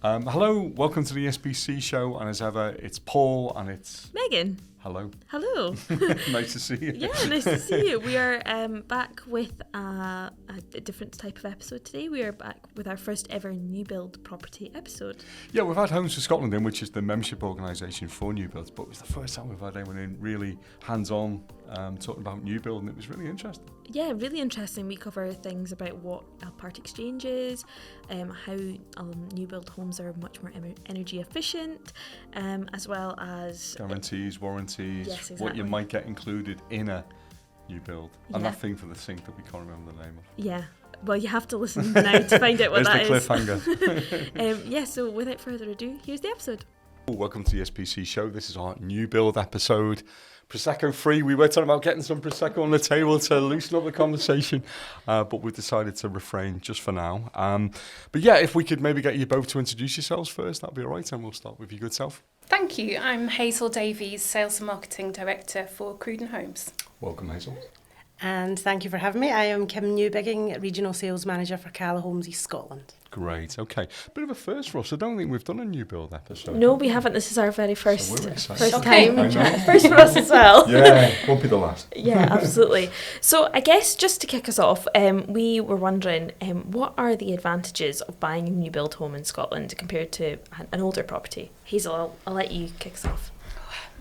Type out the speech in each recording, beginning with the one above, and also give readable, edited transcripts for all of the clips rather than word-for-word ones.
Hello, welcome to the ESPC show, and as ever, it's Paul and it's... Megan. Hello. Hello. Nice to see you. Yeah, nice to see you. We are back with a different type of episode today. We are back with our first ever new build property episode. Yeah, we've had Homes for Scotland in, which is the membership organisation for new builds, but it was the first time we've had anyone in really hands-on talking about new build, and it was really interesting. Yeah, really interesting. We cover things about what a part exchange is, how new build homes are much more energy efficient, as well as... Guarantees, warranties, yes, exactly. What you might get included in a new build, and that thing for the sink that we can't remember the name of. Yeah. Well, you have to listen now to find out what that is. There's the cliffhanger. So without further ado, here's the episode. Welcome to the ESPC show. This is our new build episode. Prosecco free. We were talking about getting some Prosecco on the table to loosen up the conversation, but we've decided to refrain just for now. But yeah, if we could maybe get you both to introduce yourselves first, that'd be all right, and we'll start with your good self. Thank you. I'm Hazel Davies, Sales and Marketing Director for Cruden Homes. Welcome, Hazel. And thank you for having me. I am Kim Newbigging, Regional Sales Manager for Cala Homes Scotland. Great, okay. Bit of a first for us. I don't think we've done a new build episode. No, we haven't. This is our very first time. First for us as well. Yeah, won't be the last. Yeah, absolutely. So I guess just to kick us off, we were wondering what are the advantages of buying a new build home in Scotland compared to an older property? Hazel, I'll let you kick us off.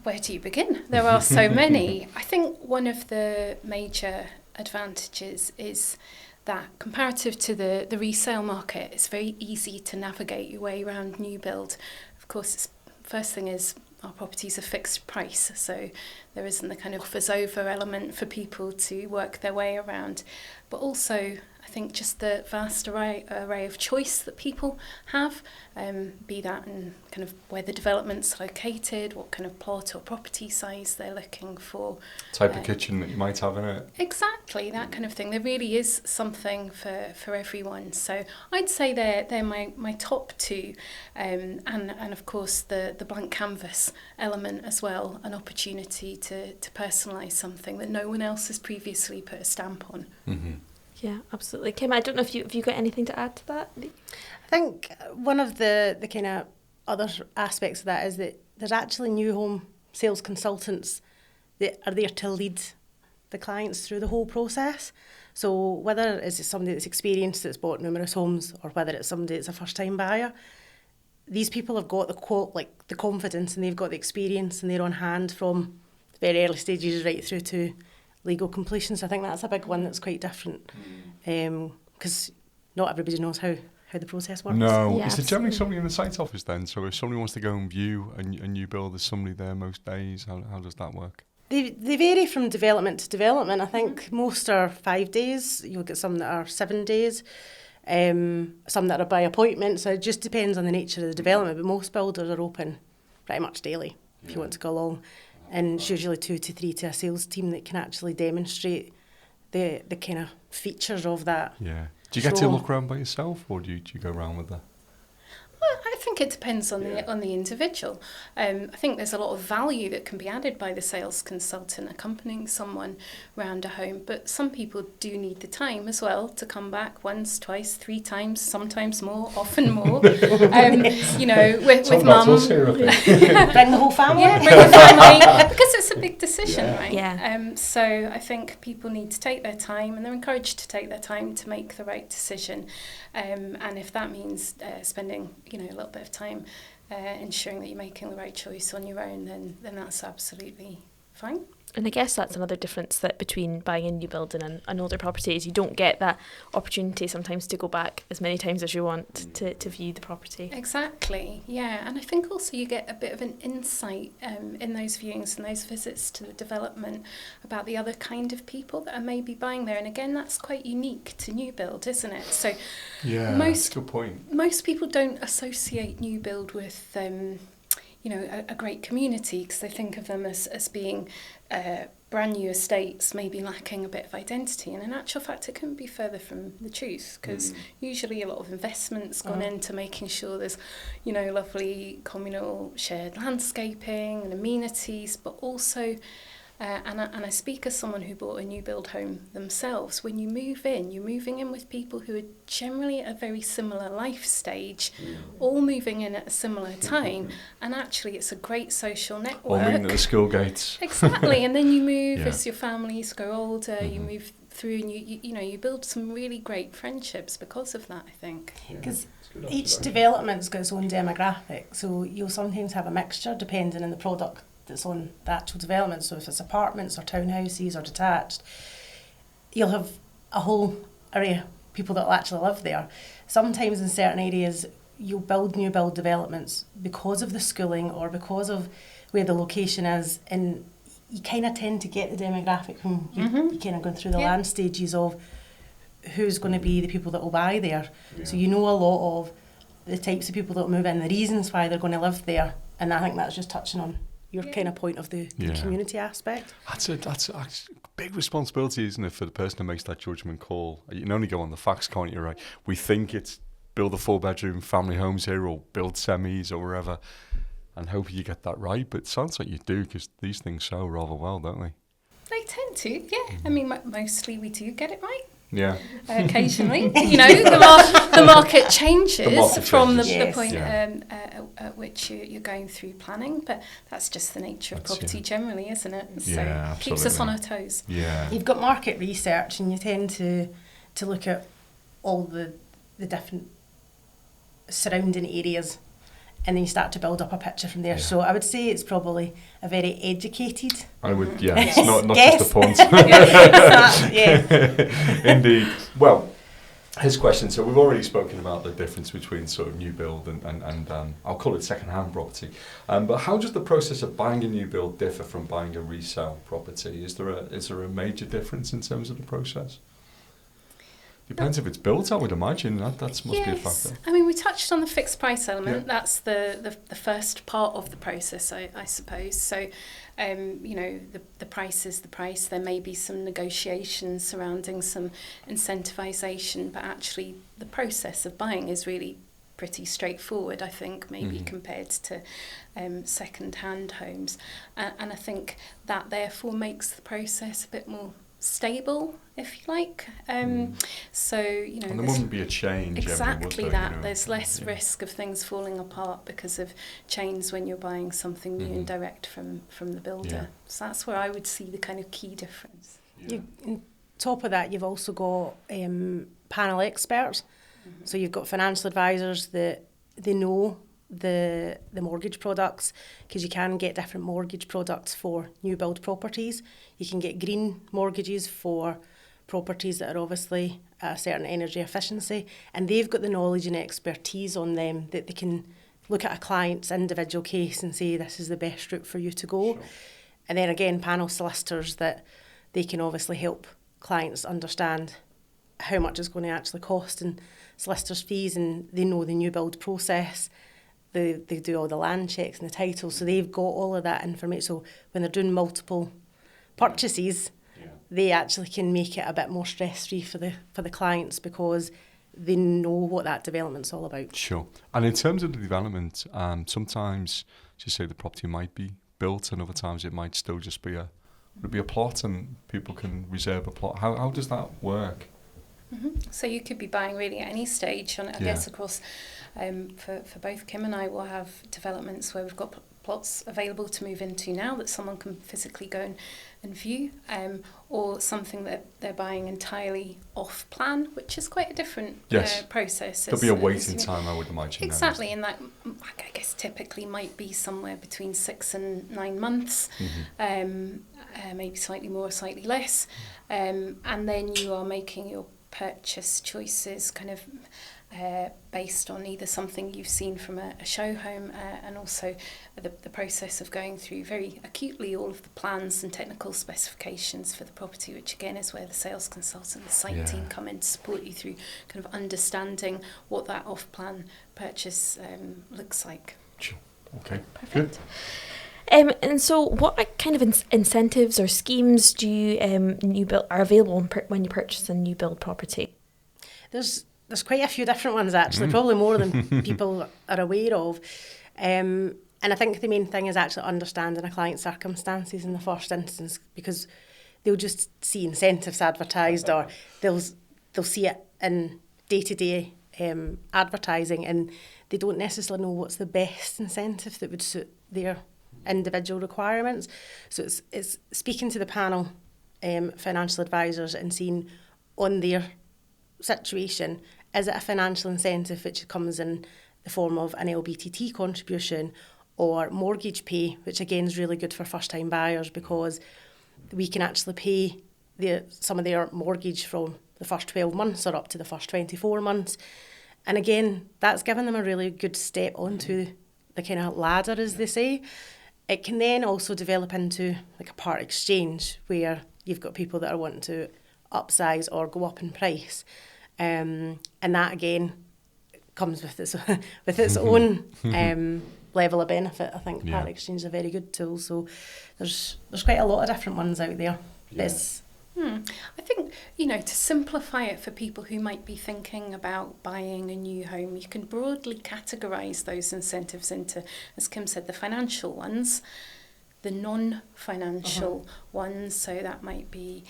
Where do you begin? There are so many. I think one of the major advantages is that comparative to the resale market, it's very easy to navigate your way around new build. Of course, first thing is our properties are fixed price, so there isn't the kind of offers over element for people to work their way around. But also, I think just the vast array of choice that people have, be that in kind of where the development's located, what kind of plot or property size they're looking for. Type of kitchen that you might have in it. Exactly, that kind of thing. There really is something for everyone. So I'd say they're my top two. And of course the blank canvas element as well, an opportunity to personalise something that no one else has previously put a stamp on. Mm-hmm. Yeah, absolutely. Kim, I don't know if you got anything to add to that? I think one of the kind of other aspects of that is that there's actually new home sales consultants that are there to lead the clients through the whole process. So whether it's somebody that's experienced, that's bought numerous homes, or whether it's somebody that's a first-time buyer, these people have got the confidence, and they've got the experience, and they're on hand from the very early stages right through to legal completion. So I think that's a big one that's quite different, because not everybody knows how the process works. No, yeah, is there generally somebody in the site office then? So if somebody wants to go and view a new build, there's somebody there most days. How does that work? They vary from development to development. I think most are 5 days. You'll get some that are 7 days, some that are by appointment. So it just depends on the nature of the development. But most builders are open pretty much daily if you want to go along. And it's usually 2 to 3 to a sales team that can actually demonstrate the kind of features of that. Yeah. Do you get to look around by yourself, or do you go around with the... Well, I think it depends on the individual. I think there's a lot of value that can be added by the sales consultant accompanying someone around a home, but some people do need the time as well to come back once, twice, 3 times, sometimes more, often more. With mum. Bring the whole family. Yeah, bring the family, because it's a big decision, right? Yeah. So I think people need to take their time, and they're encouraged to take their time to make the right decision. And if that means spending a little bit of time ensuring that you're making the right choice on your own, then that's absolutely fine. And I guess that's another difference that between buying a new build and an older property is you don't get that opportunity sometimes to go back as many times as you want to view the property. Exactly, yeah. And I think also you get a bit of an insight in those viewings and those visits to the development about the other kind of people that are maybe buying there. And again, that's quite unique to new build, isn't it? So yeah, that's a good point. Most people don't associate new build with a great community, because they think of them as being brand new estates, maybe lacking a bit of identity. And in actual fact, it couldn't be further from the truth, because usually a lot of investment's gone into making sure there's, lovely communal shared landscaping and amenities, but also And I speak as someone who bought a new build home themselves. When you move in, you're moving in with people who are generally at a very similar life stage, all moving in at a similar time. And actually, it's a great social network. All meeting at the school gates. Exactly. And then you move Yeah. as your families grow older, you move through, and you build some really great friendships because of that, I think. Because each development's got its own demographic, so you'll sometimes have a mixture depending on the product that's on the actual development. So if it's apartments or townhouses or detached, you'll have a whole array of people that will actually live there. Sometimes in certain areas you'll build new build developments because of the schooling or because of where the location is, and you kind of tend to get the demographic when you kind of going through the land stages of who's going to be the people that will buy there. Yeah. So you know a lot of the types of people that will move in, the reasons why they're going to live there, and I think that's just touching on your kind of point of the community aspect. That's a big responsibility, isn't it, for the person who makes that judgment call? You can only go on the facts, can't you, right? We think it's build a 4-bedroom family homes here or build semis or wherever, and hope you get that right, but it sounds like you do, because these things sell rather well, don't they? They tend to, yeah. I mean, mostly we do get it right. Yeah. Occasionally, the market changes from the point at which you're going through planning, but that's just the nature of property generally, isn't it? So it keeps us on our toes. Yeah. You've got market research, and you tend to look at all the different surrounding areas, and then you start to build up a picture from there. So I would say it's probably a very educated. I would, it's not just a punt. Indeed. Well, his question. So we've already spoken about the difference between sort of new build and I'll call it second-hand property. But how does the process of buying a new build differ from buying a resale property? Is there a major difference in terms of the process? Depends if it's built, I would imagine. That must be a factor. I mean, we touched on the fixed price element. Yeah. That's the first part of the process, I suppose. So, the price is the price. There may be some negotiations surrounding some incentivisation, but actually the process of buying is really pretty straightforward, I think, maybe compared to second-hand homes. And I think that therefore makes the process a bit more stable, if you like. So, and there wouldn't be a change. Exactly that. There's less risk of things falling apart because of chains when you're buying something new and direct from the builder. Yeah. So that's where I would see the kind of key difference. Yeah. On top of that, you've also got panel experts. So you've got financial advisors that they know the mortgage products, because you can get different mortgage products for new build properties. You can get green mortgages for properties that are obviously a certain energy efficiency, and they've got the knowledge and expertise on them that they can look at a client's individual case and say this is the best route for you to go. Sure. And then again, panel solicitors that they can obviously help clients understand how much it's going to actually cost and solicitors' fees, and they know the new build process. They do all the land checks and the titles, so they've got all of that information. So when they're doing multiple purchases, they actually can make it a bit more stress-free for the clients, because they know what that development's all about. Sure. And in terms of the development, sometimes, just say the property might be built, and other times it might still just be a plot, and people can reserve a plot. How does that work? So you could be buying really at any stage, and I guess, of course, for both Kim and I, we'll have developments where we've got plots available to move into now that someone can physically go and view, or something that they're buying entirely off plan, which is quite a different process. There'll be a waiting time, I would imagine. Exactly, and that, I guess, typically might be somewhere between 6 and 9 months, maybe slightly more, slightly less, and then you are making your purchase choices kind of based on either something you've seen from a show home, and also the process of going through very acutely all of the plans and technical specifications for the property, which again is where the sales consultant, the site team come in to support you through kind of understanding what that off-plan purchase looks like. Sure. Okay. Perfect. And so, what kind of incentives or schemes do you are available when you purchase a new build property? There's quite a few different ones actually, probably more than people are aware of. And I think the main thing is actually understanding a client's circumstances in the first instance, because they'll just see incentives advertised, or they'll see it in day-to-day advertising, and they don't necessarily know what's the best incentive that would suit their individual requirements. So it's speaking to the panel financial advisors and seeing on their situation, is it a financial incentive which comes in the form of an LBTT contribution or mortgage pay, which again is really good for first-time buyers, because we can actually pay some of their mortgage from the first 12 months or up to the first 24 months. And again, that's given them a really good step onto the kind of ladder, as they say. It can then also develop into like a part exchange, where you've got people that are wanting to upsize or go up in price. And that again comes with its own level of benefit. I think part exchange is a very good tool. So there's quite a lot of different ones out there. Yeah. I think, to simplify it for people who might be thinking about buying a new home, you can broadly categorise those incentives into, as Kim said, the financial ones, the non-financial ones. So that might be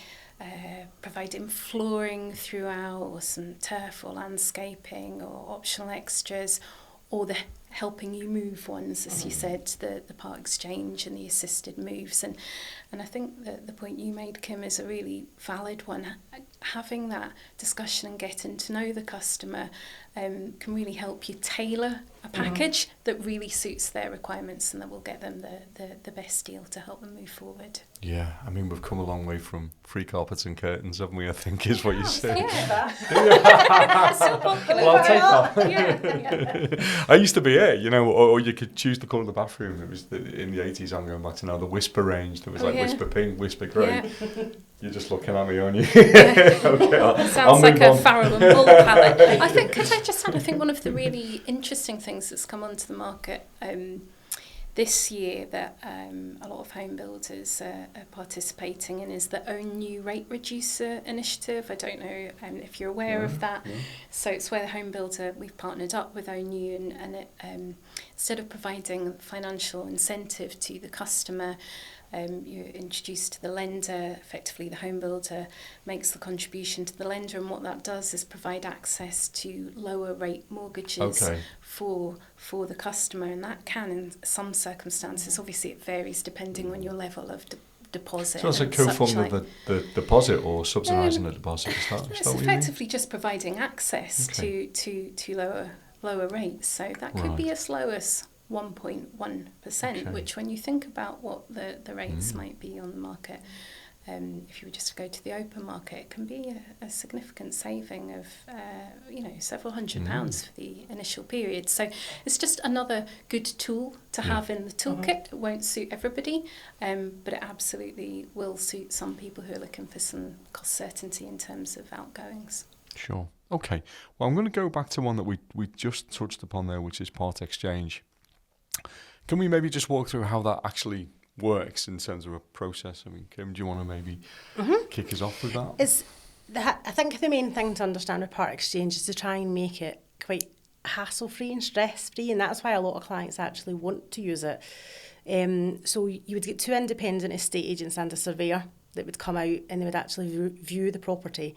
providing flooring throughout, or some turf or landscaping, or optional extras, or the helping you move ones, as you said, the part exchange and the assisted moves. And I think that the point you made, Kim, is a really valid one. Having that discussion and getting to know the customer can really help you tailor a package that really suits their requirements and that will get them the best deal to help them move forward. Yeah, I mean, we've come a long way from free carpets and curtains, haven't we, I think, is what you said. Yeah. So popular. Well, I'll take that. Yeah. I used to be it, or you could choose the colour of the bathroom. It was in the 80s, I'm going back to now, the Whisper range. There was Whisper Pink, Whisper Grey. Yeah. You're just looking at me, aren't you? Okay, Sounds like a Farrow and Bull palette. I think one of the really interesting things that's come onto the market this year that a lot of home builders are participating in is the Own New Rate Reducer initiative. I don't know if you're aware of that. Yeah. So it's where the home builder, we've partnered up with Own New, and it, instead of providing financial incentive to the customer, you're introduced to the lender. Effectively, the home builder makes the contribution to the lender, and what that does is provide access to lower rate mortgages for the customer, and that can, in some circumstances, obviously it varies depending on your level of deposit. So it's a co-fund of the deposit, or subsidising the deposit? Is that it's what effectively just providing access to lower rates. So that could be as low as 1.1%, which, when you think about what the rates might be on the market, if you were just to go to the open market, it can be a significant saving of several £100 for the initial period. So it's just another good tool to have in the toolkit. It won't suit everybody, but it absolutely will suit some people who are looking for some cost certainty in terms of outgoings. Sure. Okay. Well, I'm going to go back to one that we just touched upon there, which is part exchange. Can we maybe just walk through how that actually works in terms of a process? I mean, Kim, do you want to maybe kick us off with that? I think the main thing to understand with part exchange is to try and make it quite hassle-free and stress-free, and that's why a lot of clients actually want to use it. So you would get 2 independent estate agents and a surveyor that would come out, and they would actually view the property,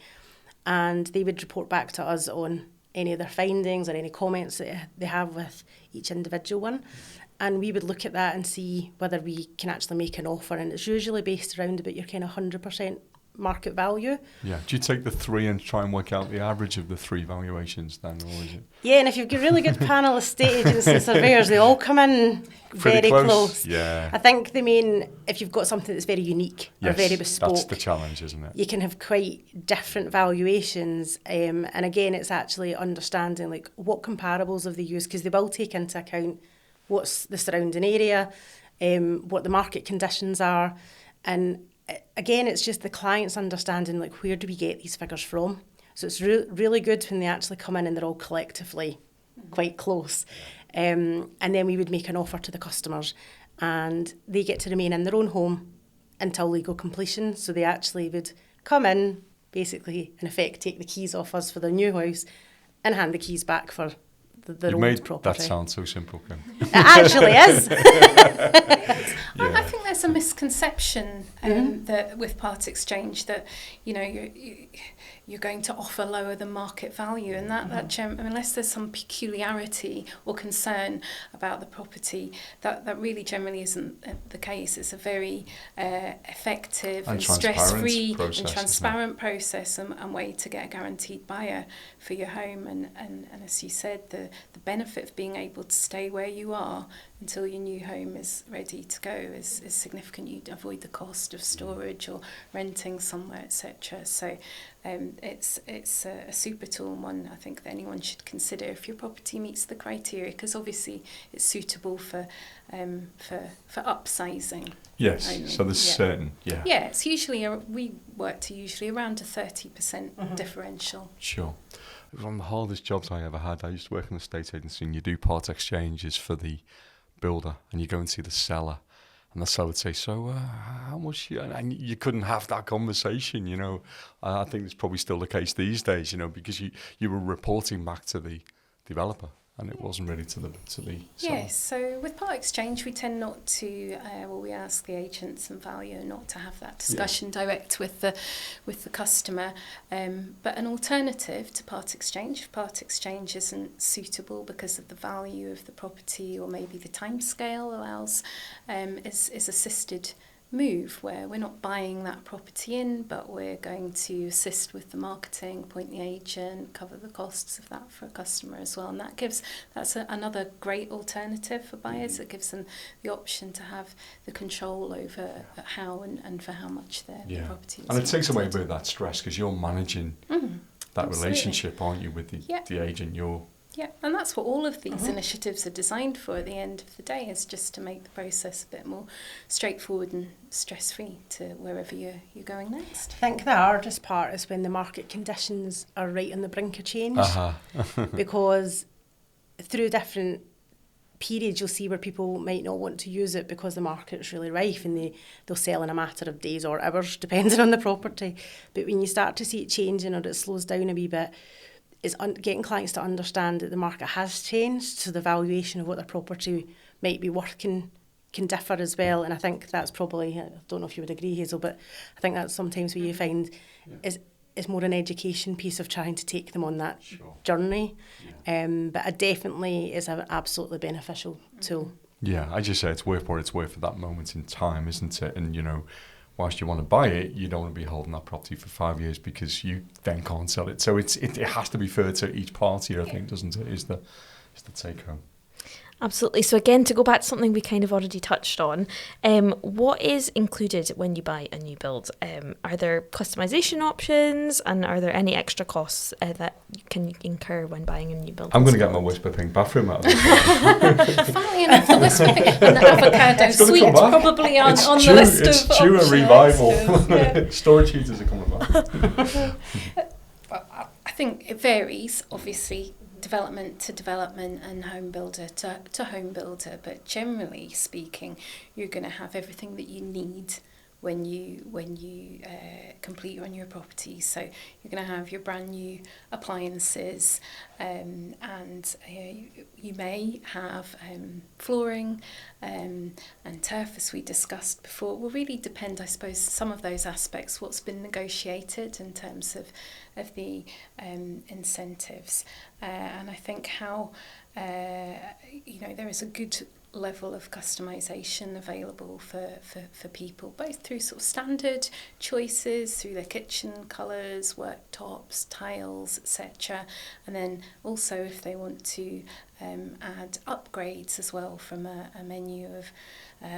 and they would report back to us on any of their findings or any comments that they have with each individual one. And we would look at that and see whether we can actually make an offer. And it's usually based around about your kind of 100% market value. Yeah. Do you take the 3 and try and work out the average of the 3 valuations then, or is it? Yeah, and if you've got really good panel estate agents and surveyors, they all come in very close. Yeah. I think if you've got something that's very unique or very bespoke, that's the challenge, isn't it? You can have quite different valuations. And again, it's actually understanding like what comparables have they used, because they will take into account what's the surrounding area, what the market conditions are. And again, it's just the client's understanding, like, where do we get these figures from? So it's really good when they actually come in and they're all collectively quite close. And then we would make an offer to the customers, and they get to remain in their own home until legal completion. So they actually would come in, basically, in effect, take the keys off us for their new house and hand the keys back for their You old made property. that sound so simple, Kim. It actually is. I think there's a misconception that with part exchange that you're going to offer lower than market value, and that unless there's some peculiarity or concern about the property, that really generally isn't the case. It's a very effective and stress-free and transparent process and way to get a guaranteed buyer for your home. And as you said, the benefit of being able to stay where you are until your new home is ready to go is significant. You avoid the cost of storage or renting somewhere, etc. So it's a super tool, and one I think that anyone should consider if your property meets the criteria, because obviously it's suitable for upsizing. Yes, only. so there's certain, Yeah, it's usually, we work to usually around a 30% differential. Sure. It was one of the hardest jobs I ever had. I used to work in a estate agency, and you do part exchanges for the builder, and you go and see the seller, and the seller would say, so how much, and you couldn't have that conversation, I think it's probably still the case these days, because you were reporting back to the developer, and it wasn't really to the seller. Yes, so with part exchange we tend not to, we ask the agents and valuer not to have that discussion direct with the customer, but an alternative to part exchange, if part exchange isn't suitable because of the value of the property or maybe the timescale allows, is assisted move, where we're not buying that property in, but we're going to assist with the marketing, appoint the agent, cover the costs of that for a customer as well. And that's another great alternative for buyers. It gives them the option to have the control over how and for how much their property is. And it takes away a bit of that stress, because you're managing that relationship, aren't you, with the agent? Yeah, and that's what all of these initiatives are designed for at the end of the day, is just to make the process a bit more straightforward and stress-free to wherever you're going next. I think the hardest part is when the market conditions are right on the brink of change. Because through different periods you'll see where people might not want to use it because the market's really rife, and they'll sell in a matter of days or hours, depending on the property. But when you start to see it changing or it slows down a wee bit, is getting clients to understand that the market has changed, so the valuation of what their property might be worth can differ as well. And I think that's probably, I don't know if you would agree, Hazel, but I think that's sometimes where you find is more an education piece of trying to take them on that journey. But it definitely is an absolutely beneficial tool. Yeah, I just say it's worth what it's worth at that moment in time, isn't it? And, whilst you want to buy it, you don't want to be holding that property for 5 years because you then can't sell it. So it has to be fair to each party, I think, doesn't it? Is the take home. Absolutely. So again, to go back to something we kind of already touched on, what is included when you buy a new build? Are there customisation options, and are there any extra costs that you can incur when buying a new build? I'm going to get my Whisper Pink bathroom out of this. Funnily enough, the Whisper Pink and the avocado suite probably on the list of options. It's due a revival. Storage heaters are coming back. I think it varies, obviously, development to development and home builder to home builder, but generally speaking, you're going to have everything that you need when you complete on your property. So you're going to have your brand new appliances, and you may have flooring and turf, as we discussed before. It will really depend, I suppose, some of those aspects, what's been negotiated in terms of the incentives, and I think how there is a good level of customisation available for people, both through sort of standard choices, through their kitchen colours, worktops, tiles, etc. And then also if they want to add upgrades as well from a menu of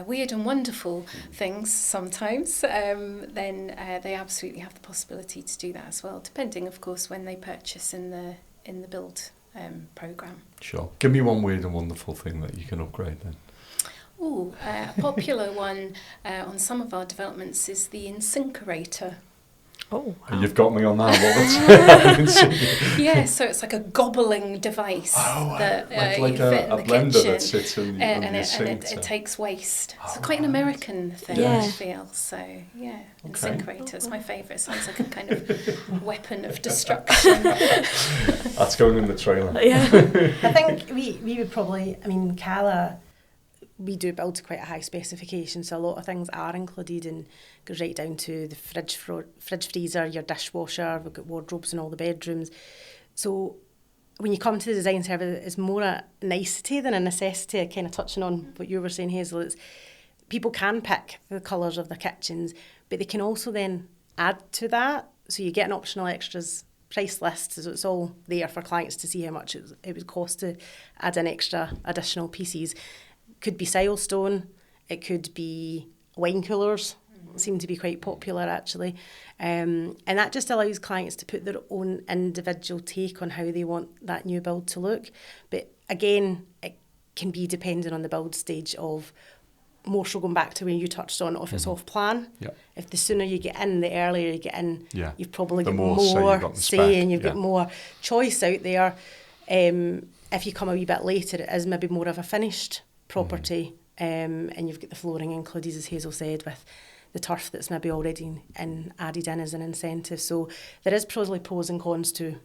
weird and wonderful things sometimes, then they absolutely have the possibility to do that as well, depending of course when they purchase in the build programme. Sure. Give me one weird and wonderful thing that you can upgrade then. A popular one on some of our developments is the incinerator. Oh, wow. You've got me on that. What was Yeah, so it's like a gobbling device that like you fit in a the blender kitchen, that sits in your sink. and it takes waste. So quite an right. American thing, Yeah. I feel. So yeah, Incinerator's my favourite. Sounds like a kind of weapon of destruction. That's going in the trailer. Yeah. I think we would probably, I mean, Cala, we do build to quite a high specification, so a lot of things are included and goes right down to the fridge, freezer, your dishwasher. We've got wardrobes in all the bedrooms. So when you come to the design service, it's more a nicety than a necessity. Kind of touching on what you were saying, Hazel, it's people can pick the colours of their kitchens, but they can also then add to that. So you get an optional extras price list, so it's all there for clients to see how much it would cost to add in extra additional pieces. Could be silestone, it could be wine coolers, seem to be quite popular actually. And that just allows clients to put their own individual take on how they want that new build to look. But again, it can be dependent on the build stage of, more so going back to when you touched on, if it's off plan. Yeah. If the sooner you get in, the earlier you get in, you've probably The got more say you've got in the say spec, and you've got more choice out there. If you come a wee bit later, it is maybe more of a finished property, and you've got the flooring included, as Hazel said, with the turf that's maybe already added in as an incentive. So there is probably pros and cons to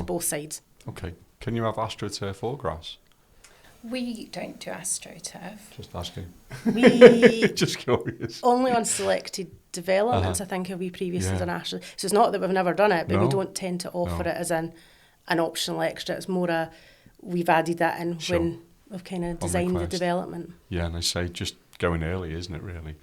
both sides. Okay. Can you have AstroTurf or grass? We don't do AstroTurf. Just asking. We Just curious. only on selected developments, I think, have we previously done Astro. So it's not that we've never done it, but we don't tend to offer it as an optional extra. It's more we've added that in when we've kind of designed the development. Yeah, and I say just going early, isn't it, really?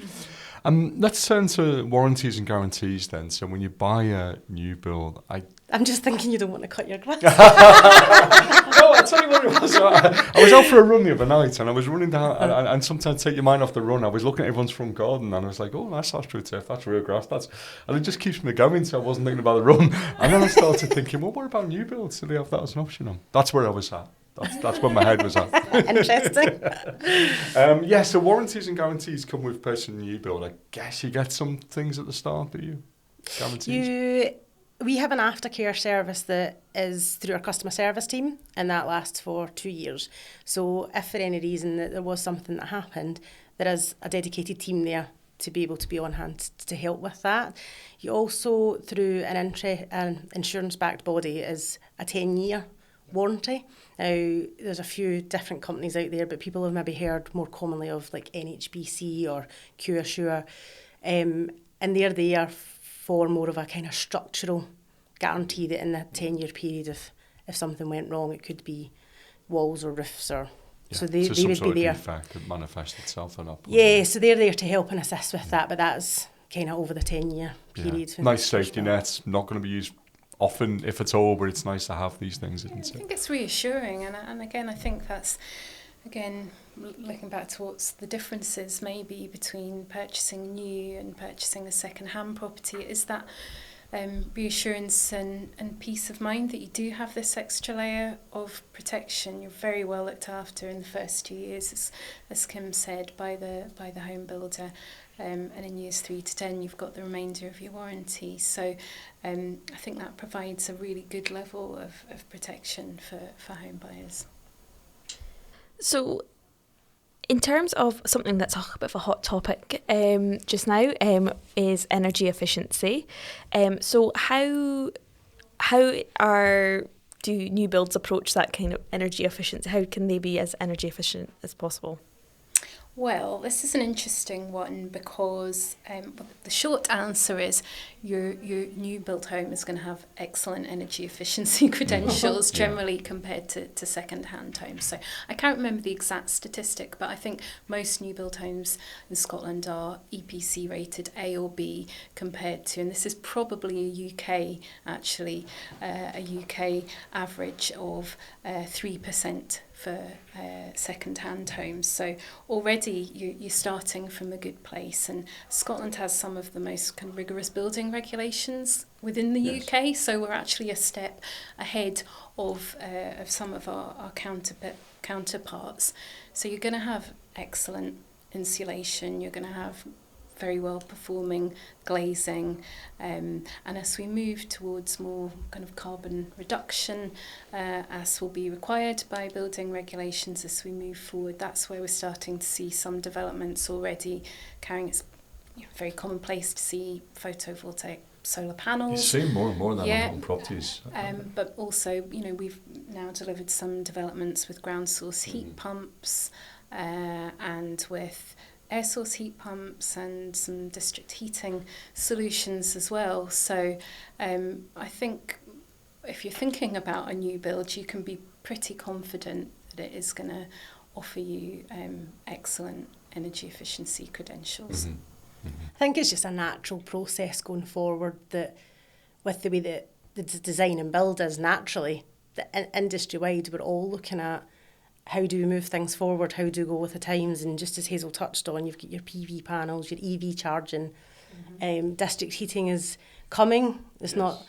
Let's turn to warranties and guarantees then. So when you buy a new build, I'm just thinking you don't want to cut your grass. No, I'll tell you what it was. I was out for a run the other night and I was running down, and sometimes take your mind off the run. I was looking at everyone's front garden and I was like, oh, that's AstroTurf, that's real grass. And it just keeps me going, so I wasn't thinking about the run. And then I started thinking, well, what about new builds? Do they have that as an option on? That's where I was at. That's where my head was at. Interesting. So warranties and guarantees come with purchasing a new build. I guess you get some things at the start, do you? Guarantees? We have an aftercare service that is through our customer service team, and that lasts for 2 years. So if for any reason that there was something that happened, there is a dedicated team there to be able to be on hand to help with that. You also, through an insurance-backed body, is a 10-year warranty. Now, there's a few different companies out there, but people have maybe heard more commonly of like NHBC or QAssure, and they're there for more of a kind of structural guarantee that in that 10-year period, if something went wrong, it could be walls or roofs or... Yeah. So they some would sort be there. Of defect could manifest itself or not. Yeah, so they're there to help and assist with that, but that's kind of over the 10-year period. Yeah. Nice safety nets, not going to be used often, if at all, but it's nice to have these things, isn't it? I think it's reassuring, and again, I think that's, again, looking back to what's the differences maybe between purchasing new and purchasing a second-hand property, is that reassurance and peace of mind that you do have this extra layer of protection. You're very well looked after in the first 2 years, as Kim said, by the home builder. And in years 3 to 10, you've got the remainder of your warranty. So I think that provides a really good level of protection for home buyers. So in terms of something that's a bit of a hot topic just now, is energy efficiency. So how do new builds approach that kind of energy efficiency? How can they be as energy efficient as possible? Well, this is an interesting one because the short answer is your new built home is going to have excellent energy efficiency credentials generally compared to second-hand homes. So I can't remember the exact statistic, but I think most new built homes in Scotland are EPC rated A or B compared to, and this is probably a UK average of 3% for second-hand homes. So already you're starting from a good place, and Scotland has some of the most kind of rigorous building regulations within the UK, so we're actually a step ahead of some of our counterparts. So you're going to have excellent insulation, you're going to have very well performing glazing, and as we move towards more kind of carbon reduction, as will be required by building regulations as we move forward, that's where we're starting to see some developments already carrying. It's very commonplace to see photovoltaic solar panels. You see more and more of that on home properties. But also, we've now delivered some developments with ground source heat pumps, and with air source heat pumps and some district heating solutions as well. So I think if you're thinking about a new build, you can be pretty confident that it is going to offer you excellent energy efficiency credentials. Mm-hmm. Mm-hmm. I think it's just a natural process going forward that with the way that the design and build is naturally, industry-wide, we're all looking at how do we move things forward, how do we go with the times, and just as Hazel touched on, you've got your PV panels, your EV charging, district heating is coming. It's not,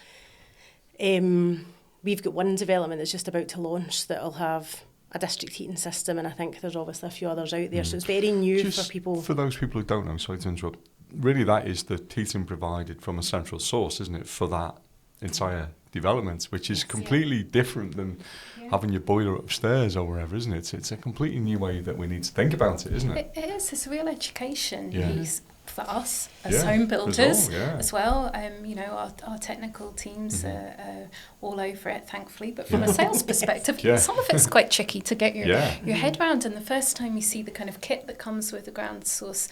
we've got one development that's just about to launch that'll have a district heating system, and I think there's obviously a few others out there, so it's very new just for people. For those people who don't know, sorry to interrupt, really that is the heating provided from a central source, isn't it, for that entire development, which is completely different than having your boiler upstairs or wherever, isn't it? It's a completely new way that we need to think about it, isn't it? It is. It's a real education piece for us as Yeah, home builders yeah. as well. Our technical teams are all over it, thankfully. But from a sales perspective, some of it's quite tricky to get your head around. And the first time you see the kind of kit that comes with the ground source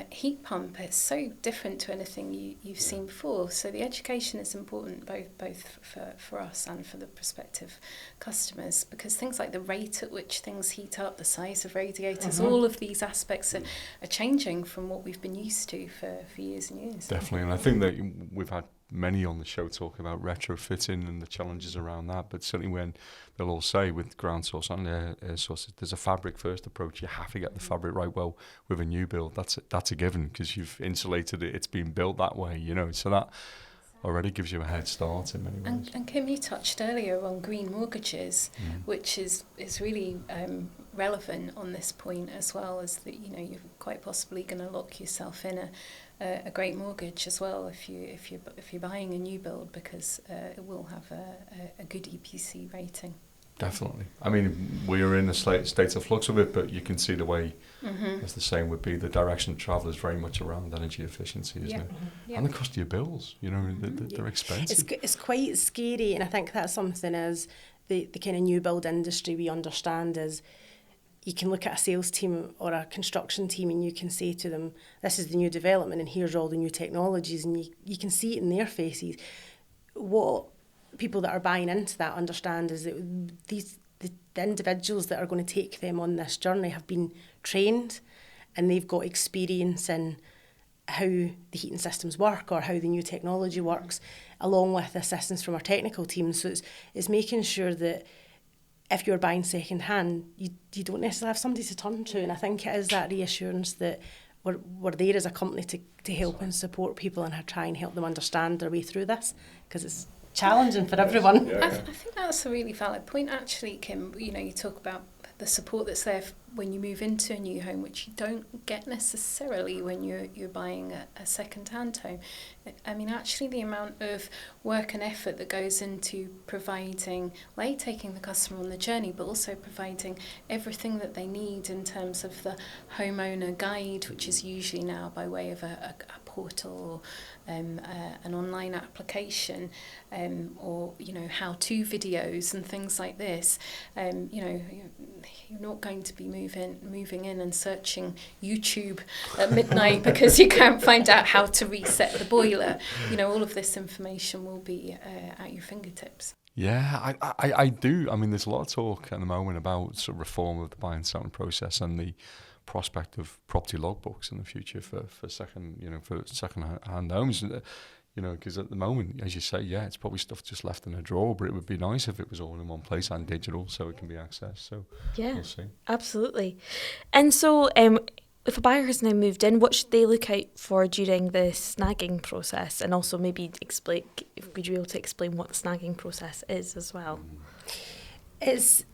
heat pump, it's so different to anything you've seen before. So the education is important both for us and for the prospective customers, because things like the rate at which things heat up, the size of radiators, all of these aspects are changing from what we've been used to for years and years. Definitely, and I think that we've had many on the show talk about retrofitting and the challenges around that, but certainly when they'll all say with ground source and air source, there's a fabric first approach. You have to get the fabric right. Well, with a new build, that's a given, because you've insulated it, it's been built that way, so that already gives you a head start in many ways. And Kim, you touched earlier on green mortgages, which is really relevant on this point as well, as that you're quite possibly going to lock yourself in a great mortgage as well if you're buying a new build, because it will have a good EPC rating. Definitely. I mean, we are in a state of flux of it, but you can see the way, as the saying would be, the direction of travel is very much around energy efficiency, isn't it? Mm-hmm. And the cost of your bills, they're expensive. It's quite scary, and I think that's something as the kind of new build industry we understand is you can look at a sales team or a construction team and you can say to them, this is the new development and here's all the new technologies, and you can see it in their faces. What people that are buying into that understand is that the individuals that are going to take them on this journey have been trained and they've got experience in how the heating systems work or how the new technology works, along with assistance from our technical team. So it's making sure that if you're buying second hand, you don't necessarily have somebody to turn to. And I think it is that reassurance that we're there as a company to help and support people and try and help them understand their way through this, because it's challenging for everyone. I think that's a really valid point, actually, Kim. You talk about the support that's there when you move into a new home, which you don't get necessarily when you're buying a second-hand home. I mean, actually, the amount of work and effort that goes into providing, taking the customer on the journey, but also providing everything that they need in terms of the homeowner guide, which is usually now by way of a portal or an online application, or how-to videos and things like this. You're not going to be moving in and searching YouTube at midnight because you can't find out how to reset the boiler. All of this information will be at your fingertips. Yeah, I do. I mean, there's a lot of talk at the moment about sort of reform of the buying and selling process and the prospect of property logbooks in the future for second-hand homes. Because at the moment, as you say, it's probably stuff just left in a drawer, but it would be nice if it was all in one place and digital so it can be accessed. So we'll see. Absolutely. And so if a buyer has now moved in, what should they look out for during the snagging process? And also maybe would you be able to explain what the snagging process is as well? It's,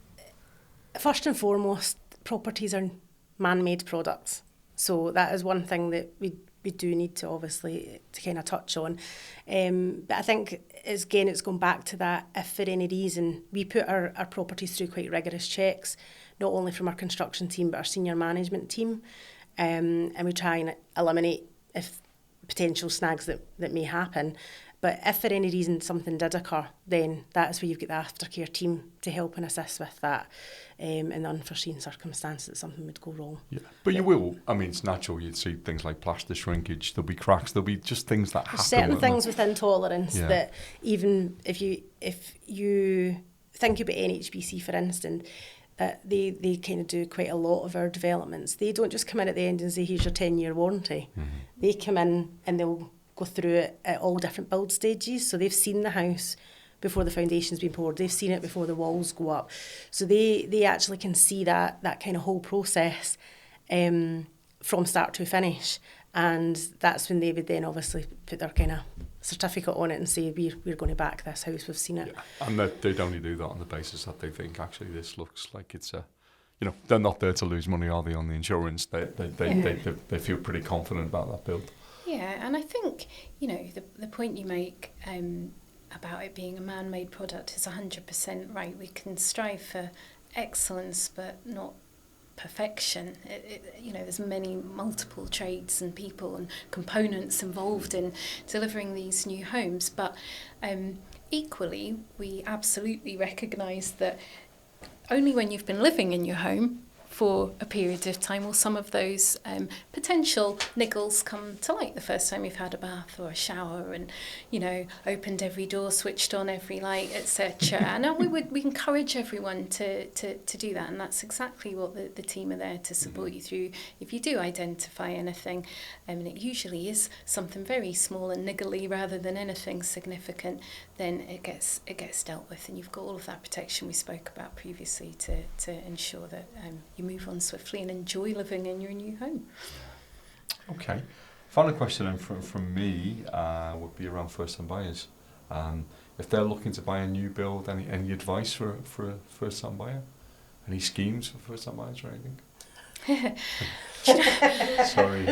first and foremost, properties are man-made products. So that is one thing that we we do need to obviously to kind of touch on. But I think it's gone back to that, if for any reason, we put our properties through quite rigorous checks, not only from our construction team but our senior management team, and we try and eliminate if potential snags that may happen. But if for any reason something did occur, then that's where you've got the aftercare team to help and assist with that in the unforeseen circumstance that something would go wrong. Yeah, but you will. I mean, it's natural. You'd see things like plaster shrinkage. There'll be cracks. There'll be just things that happen. There's certain things within tolerance that even if you think about NHBC, for instance, that they kind of do quite a lot of our developments. They don't just come in at the end and say, here's your 10-year warranty. Mm-hmm. They come in and they'll go through it at all different build stages. So they've seen the house before the foundation's been poured. They've seen it before the walls go up. So they actually can see that kind of whole process from start to finish. And that's when they would then obviously put their kind of certificate on it and say, we're going to back this house, we've seen it. Yeah. And they'd only do that on the basis that they think, actually, this looks like it's a... they're not there to lose money, are they, on the insurance? They feel pretty confident about that build. Yeah, and I think, the point you make about it being a man-made product is 100% right. We can strive for excellence, but not perfection. There's many multiple trades and people and components involved in delivering these new homes. But equally, we absolutely recognise that only when you've been living in your home for a period of time will some of those potential niggles come to light. The first time you've had a bath or a shower and, opened every door, switched on every light, etc. And we encourage everyone to do that, and that's exactly what the team are there to support you through. If you do identify anything, and it usually is something very small and niggly rather than anything significant, then it gets dealt with, and you've got all of that protection we spoke about previously to ensure that you move on swiftly and enjoy living in your new home. Okay. Final question then from me would be around first-time buyers. If they're looking to buy a new build, any advice for a first-time buyer? Any schemes for first-time buyers or anything? Sorry.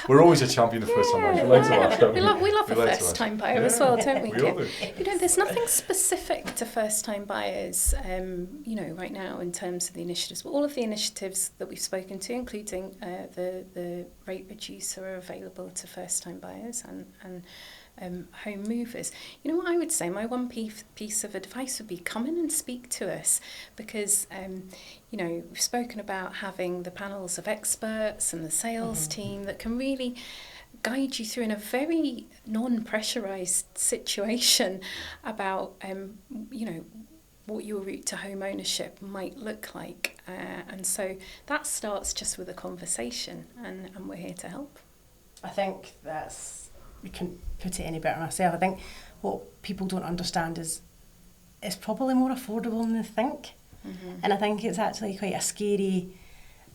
We're always a champion of first-time buyers. We like to ask, don't we? We love a first-time buyer as well, don't we, Kit? We all do. There's nothing specific to first-time buyers, right now in terms of the initiatives. But all of the initiatives that we've spoken to, including the rate reducer, are available to first-time buyers and home movers. What I would say, my one piece of advice would be come in and speak to us, because we've spoken about having the panels of experts and the sales team that can really guide you through in a very non-pressurised situation about what your route to home ownership might look like, and so that starts just with a conversation, and we're here to help. I think we couldn't put it any better myself. I think what people don't understand is it's probably more affordable than they think. Mm-hmm. And I think it's actually quite a scary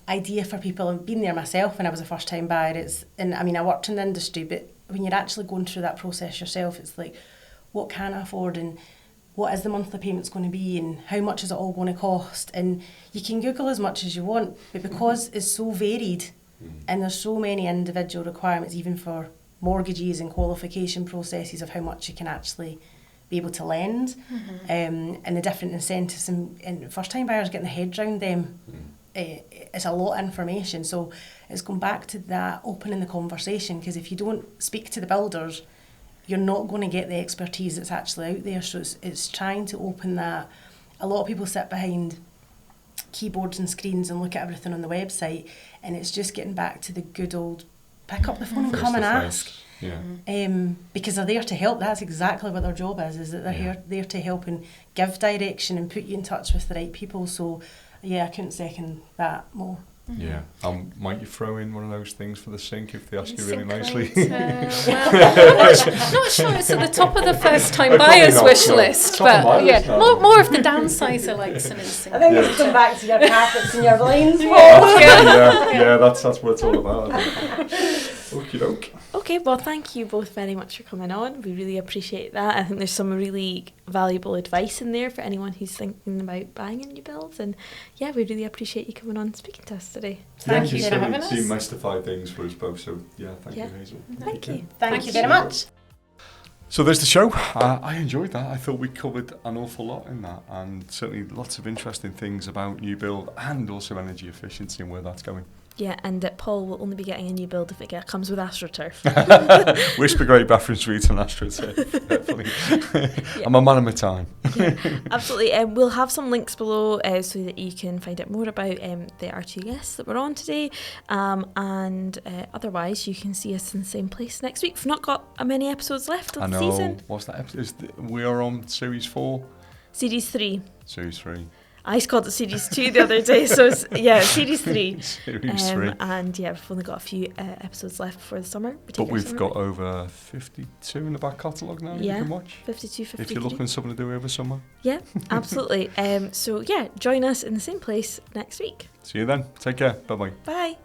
idea for people. I've been there myself when I was a first time buyer. I worked in the industry, but when you're actually going through that process yourself, it's like, what can I afford, and what is the monthly payments going to be, and how much is it all going to cost? And you can Google as much as you want, but because it's so varied and there's so many individual requirements, even for mortgages and qualification processes of how much you can actually be able to lend, and the different incentives, and first time buyers getting their head around them, it's a lot of information. So it's going back to that, opening the conversation, because if you don't speak to the builders, you're not going to get the expertise that's actually out there. So it's trying to open that. A lot of people sit behind keyboards and screens and look at everything on the website, and it's just getting back to the good old pick up the phone and come and ask. Yeah. Because they're there to help. That's exactly what their job is that they're there to help and give direction and put you in touch with the right people. So I couldn't second that more. Yeah. Might you throw in one of those things for the sink if they ask you really nicely? Not sure it's at the top of the first time buyers wish list, but more of the downsizer likes an instinct. I think it's come back to your carpets and your blinds. Yeah, that's what it's all about, I think. Okie doke. Okay, well, thank you both very much for coming on. We really appreciate that. I think there's some really valuable advice in there for anyone who's thinking about buying a new build. And yeah, we really appreciate you coming on and speaking to us today. Thank you for having us. Demystify things for us both. So yeah, thank you, Hazel. Thank you. Thank you very much. So there's the show. I enjoyed that. I thought we covered an awful lot in that, and certainly lots of interesting things about new build and also energy efficiency and where that's going. Yeah, and Paul will only be getting a new build if it comes with AstroTurf. Whisper great bathroom suites and AstroTurf. I'm a man of my time. Yeah, absolutely. We'll have some links below so that you can find out more about the our two guests that were on today. And otherwise, you can see us in the same place next week. We've not got many episodes left of the season. What's that episode? We are on Series 4? Series 3. Series 3. I called it Series 2 the other day, so it's, yeah, Series 3. Series 3. And yeah, we've only got a few episodes left before the summer. But we've got over 52 in the back catalogue now you can watch. 52, 53. If you're looking for something to do over summer. Yeah, absolutely. So yeah, join us in the same place next week. See you then. Take care. Bye-bye. Bye.